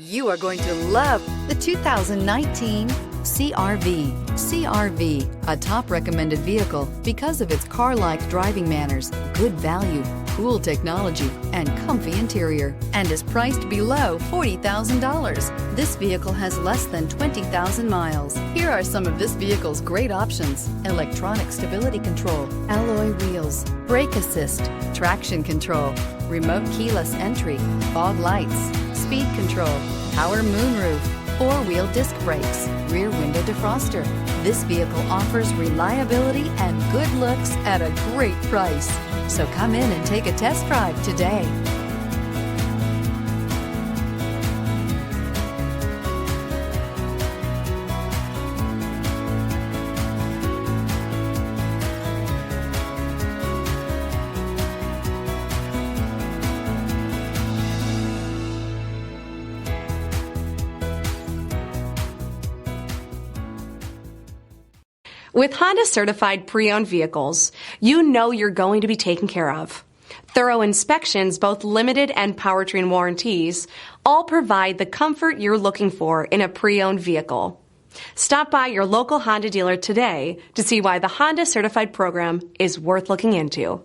You are going to love the 2019 CR-V. CR-V, a top recommended vehicle because of its car-like driving manners, good value, cool technology, and comfy interior, and is priced below $40,000. This vehicle has less than 20,000 miles. Here are some of this vehicle's great options: electronic stability control, alloy wheels, brake assist, traction control, remote keyless entry, fog lights, speed control, power moonroof, four-wheel disc brakes, rear window defroster. This vehicle offers reliability and good looks at a great price. So come in and take a test drive today. With Honda certified pre-owned vehicles, you know you're going to be taken care of. Thorough inspections, both limited and powertrain warranties, all provide the comfort you're looking for in a pre-owned vehicle. Stop by your local Honda dealer today to see why the Honda certified program is worth looking into.